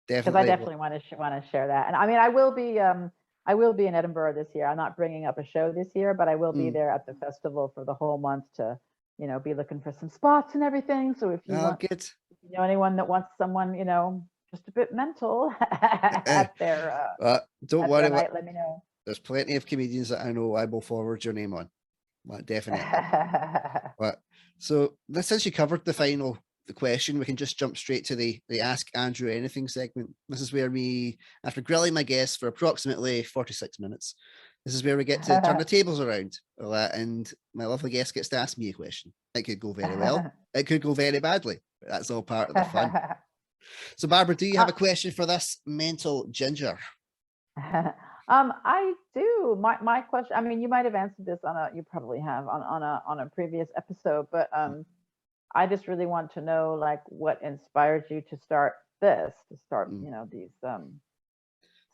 because I definitely. definitely want to share that. And I mean, I will be in Edinburgh this year. I'm not bringing up a show this year, but I will be Mm. there at the festival for the whole month to, be looking for some spots and everything. So if Oh, good. if you know anyone that wants someone, just a bit mental at their Don't at their worry. night, let me know. There's plenty of comedians that I know I will forward your name on. Definitely. But so since you covered the question, we can just jump straight to the Ask Andrew Anything segment. This is where we, after grilling my guests for approximately 46 minutes, this is where we get to turn the tables around, and my lovely guest gets to ask me a question. It could go very well. It could go very badly. But that's all part of the fun. So, Barbara, do you have a question for this mental ginger? I do. My question. I mean, you might have answered this you probably have on a previous episode, but I just really want to know, like, what inspired you to start this, to start, Mm. you know, these,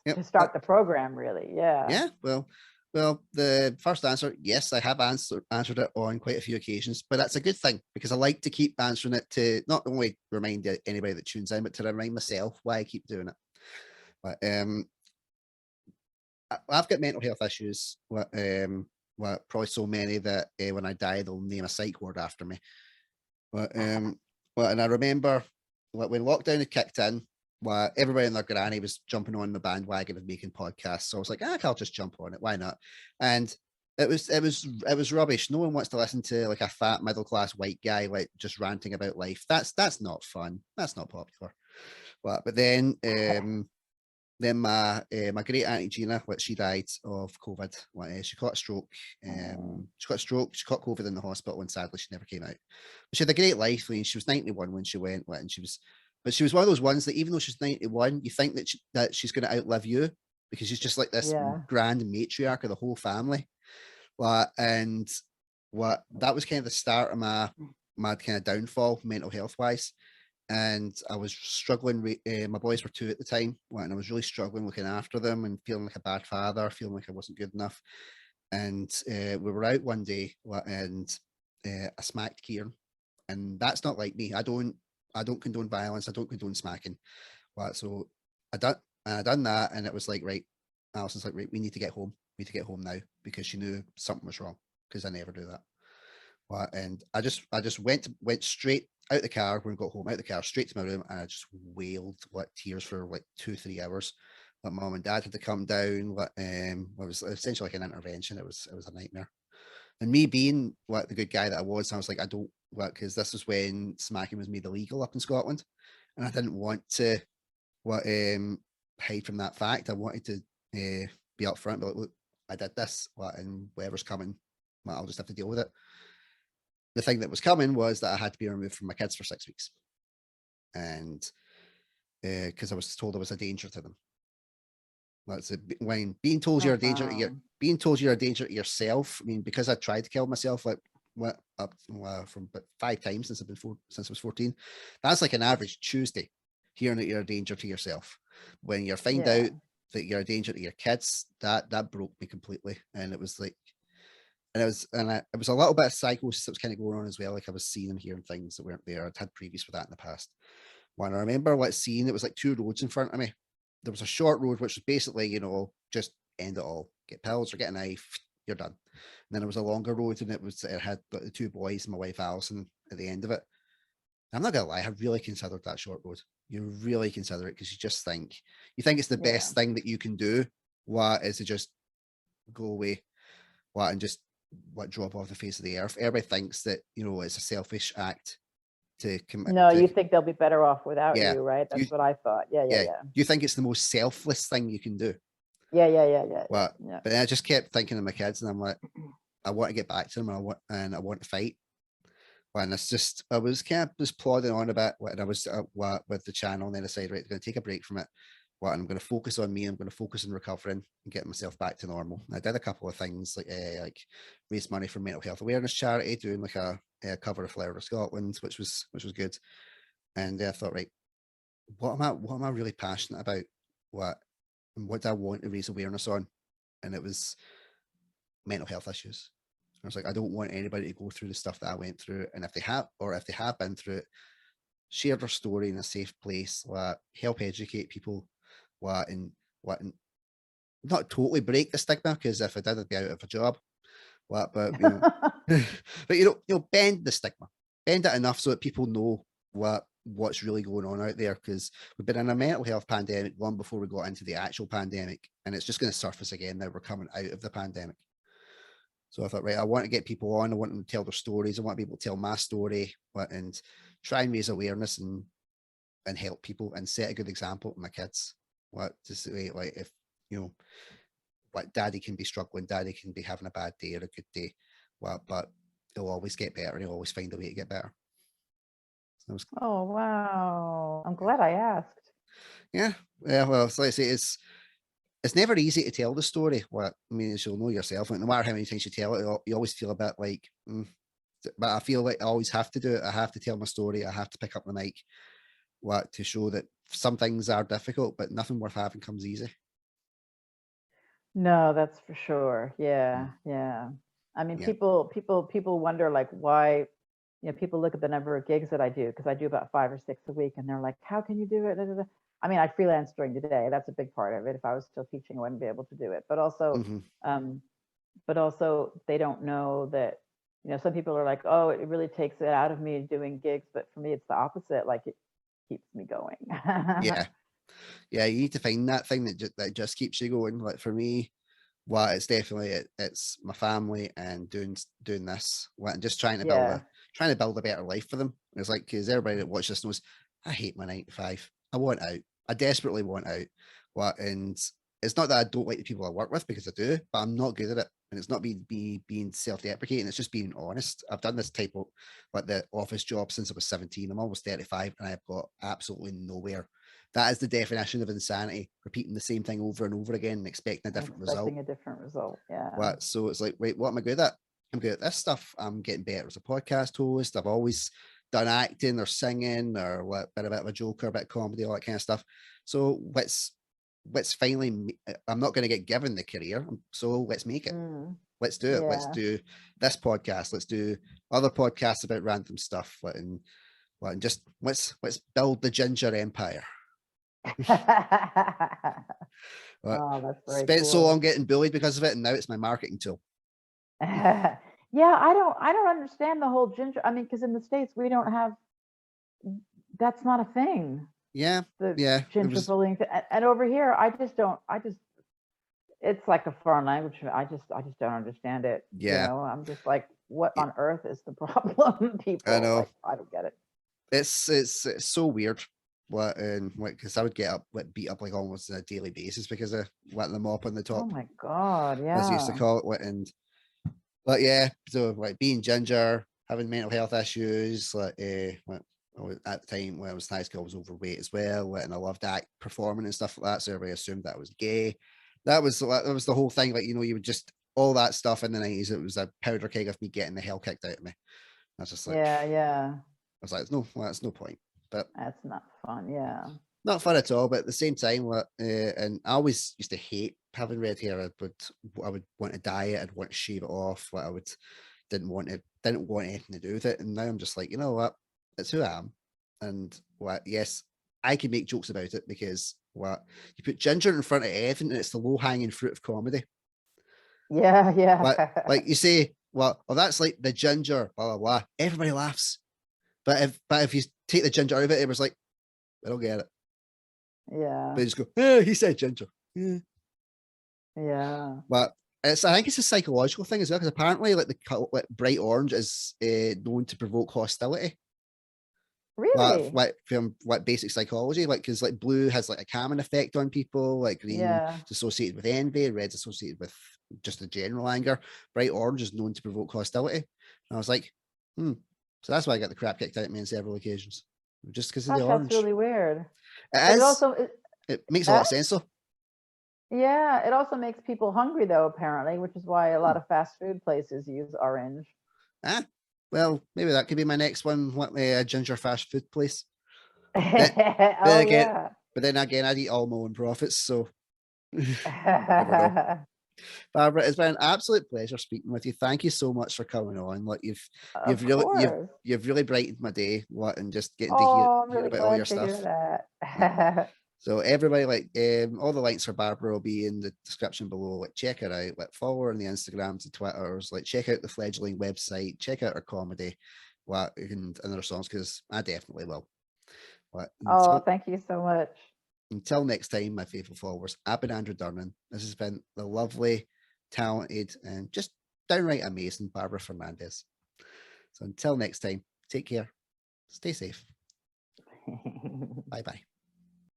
Yep. to start the program, really. Yeah. Yeah, well, the first answer, yes, I have answered it on quite a few occasions, but that's a good thing because I like to keep answering it to not only remind anybody that tunes in, but to remind myself why I keep doing it. But I've got mental health issues. Probably so many that when I die, they'll name a psych ward after me. But and I remember when lockdown had kicked in, everybody and their granny was jumping on the bandwagon of making podcasts. So I was like, I'll just jump on it. Why not? And it was rubbish. No one wants to listen to like a fat middle class white guy like just ranting about life. That's not fun. That's not popular. But then my great auntie Gina, she died of COVID. She caught a stroke. She caught COVID in the hospital, and sadly she never came out. But she had a great life. I mean, she was 91 when she went, and she was one of those ones that even though she's 91, you think that she's going to outlive you because she's just like this grand matriarch of the whole family. And that was kind of the start of my kind of downfall mental health wise. And I was struggling. My boys were 2 at the time, and I was really struggling looking after them and feeling like a bad father, feeling like I wasn't good enough. And we were out one day, and I smacked Kieran, and that's not like me. I don't condone violence. I don't condone smacking. So I done that, and it was like, right. Alison's like, right, we need to get home. We need to get home now because she knew something was wrong because I never do that. And I just went straight out the car when we got home, out the car, straight to my room, and I just wailed like tears for like 2-3 hours. But mom and dad had to come down. It was essentially like an intervention. It was a nightmare. And me being the good guy that I was like, I don't because this was when smacking was made illegal up in Scotland, and I didn't want to hide from that fact. I wanted to be upfront, but like, look, I did this, and whatever's coming, I'll just have to deal with it. The thing that was coming was that I had to be removed from my kids for 6 weeks, and because I was told I was a danger to them. When being told you're a danger, being told you're a danger to yourself. I mean, because I tried to kill myself from about 5 times since I was 14. That's like an average Tuesday, hearing that you're a danger to yourself. When you find out that you're a danger to your kids, that broke me completely, and it was like. And it was a little bit of psychosis that was kind of going on as well. Like I was seeing and hearing things that weren't there. I'd had previous with that in the past. When I remember seeing it was like 2 roads in front of me. There was a short road, which was basically, just end it all. Get pills or get a knife, you're done. And then there was a longer road, and it had the 2 boys and my wife Alison at the end of it. I'm not gonna lie, I really considered that short road. You really consider it because you think it's the best thing that you can do. Is to just go away, and just drop off the face of the earth. Everybody thinks that it's a selfish act to commit. No, you think they'll be better off without you, right? That's what I thought. Yeah. You think it's the most selfless thing you can do. Yeah. But then I just kept thinking of my kids, and I'm like, I want to get back to them, and I want to fight. And it's just, I was kind of just plodding on a bit, and I was with the channel, and then I decided, right, I'm going to take a break from it. I'm going to focus on me. I'm going to focus on recovering and getting myself back to normal. I did a couple of things like raise money for mental health awareness charity, doing like a cover of Flower of Scotland, which was good. And I thought, right, what am I really passionate about? What do I want to raise awareness on? And it was mental health issues. I was like, I don't want anybody to go through the stuff that I went through, and if they have been through it, share their story in a safe place. Help educate people. And not totally break the stigma, because if I did, I'd be out of a job. But but bend the stigma, bend it enough so that people know what's really going on out there, because we've been in a mental health pandemic long before we got into the actual pandemic, and it's just going to surface again now we're coming out of the pandemic. So I thought, right, I want to get people on. I want them to tell their stories. I want to be able to tell my story, and try and raise awareness and help people and set a good example to my kids. To say, like, if daddy can be struggling, daddy can be having a bad day or a good day, but he'll always get better, and he'll always find a way to get better. So oh wow, I'm glad I asked. Yeah, well, so like I say, it's never easy to tell the story. I mean, as you'll know yourself, no matter how many times you tell it, you always feel a bit like, but I feel like I always have to do it. I have to tell my story. I have to pick up the mic, to show that some things are difficult, but nothing worth having comes easy. No, that's for sure. Yeah, yeah. I mean, people wonder like why, people look at the number of gigs that I do because I do about 5 or 6 a week, and they're like, "How can you do it?" Da, da, da. I mean, I freelance during the day. That's a big part of it. If I was still teaching, I wouldn't be able to do it. But also they don't know that, some people are like, "Oh, it really takes it out of me doing gigs," but for me, it's the opposite. Like it keeps me going. Yeah. Yeah, you need to find that thing that just keeps you going. Like for me, it's definitely it's my family and doing this, and just trying to Yeah. build a better life for them. It's like, because everybody that watches this knows I hate my 9 to 5. I want out. I desperately want out. And it's not that I don't like the people I work with, because I do, but I'm not good at it. And it's not being self-deprecating. It's just being honest. I've done this type of the office job since I was 17. I'm almost 35, and I've got absolutely nowhere. That is the definition of insanity: repeating the same thing over and over again and expecting a different result. Expecting a different result. Yeah. So it's like, wait, what am I good at? I'm good at this stuff. I'm getting better as a podcast host. I've always done acting or singing or been a bit of a joker, a bit of comedy, all that kind of stuff. So let's finally, I'm not going to get given the career, so let's make it. Let's do it. Yeah. Let's do this podcast. Let's do other podcasts about random stuff. And just let's build the ginger empire. Oh, that's very Spent cool. so long getting bullied because of it, and now it's my marketing tool. Yeah, I don't understand the whole ginger. I mean, because in the States we don't have, that's not a thing. Yeah, the ginger bullying, and over here I just it's like a foreign language. I just don't understand it. Yeah. I'm just like, what on earth is the problem? People, I know. like, I don't get it. It's so weird. Because I would get beat up like almost on a daily basis because of letting them up on the top. Oh my God, yeah. As I used to call it. But yeah, so like being ginger, having mental health issues, at the time when I was in high school, I was overweight as well, and I loved performing and stuff like that. So everybody assumed that I was gay. That was the whole thing. Like, you would just, all that stuff in the 90s, it was a powder keg of me getting the hell kicked out of me. I was just like, yeah. I was like, that's no point. But that's not fun. Yeah. Not fun at all. But at the same time, and I always used to hate having red hair. I would want to dye it. I'd want to shave it off. Didn't want anything to do with it. And now I'm just like, you know what? It's who I am. And yes, I can make jokes about it, because you put ginger in front of everything, and it's the low hanging fruit of comedy. Yeah. Like you say, that's like the ginger, blah blah blah. Everybody laughs. But if you take the ginger out of it, it was like, I don't get it. Yeah. But you just go, he said ginger. Yeah. But I think it's a psychological thing as well, because apparently like the color, bright orange is known to provoke hostility. Really? From basic psychology, because blue has like a calming effect on people, like green is associated with envy, red's associated with just the general anger. Bright orange is known to provoke hostility. And I was like, so that's why I got the crap kicked out of me on several occasions, just because of the orange. That's really weird. It makes a lot of sense though. Yeah, it also makes people hungry though, apparently, which is why a lot of fast food places use orange. Well, maybe that could be my next one. A ginger fast food place. But then again, I'd eat all my own profits, so never know. Barbara, it's been an absolute pleasure speaking with you. Thank you so much for coming on. Like you've really brightened my day. And just getting to hear about all your stuff. So everybody, all the links for Barbara will be in the description below. Check her out. Follow her on the Instagrams and Twitters. Check out the fledgling website. Check out her comedy, and other songs, because I definitely will. Thank you so much. Until next time, my faithful followers, I've been Andrew Durnan. This has been the lovely, talented, and just downright amazing Barbara Fernandez. So until next time, take care. Stay safe. Bye-bye.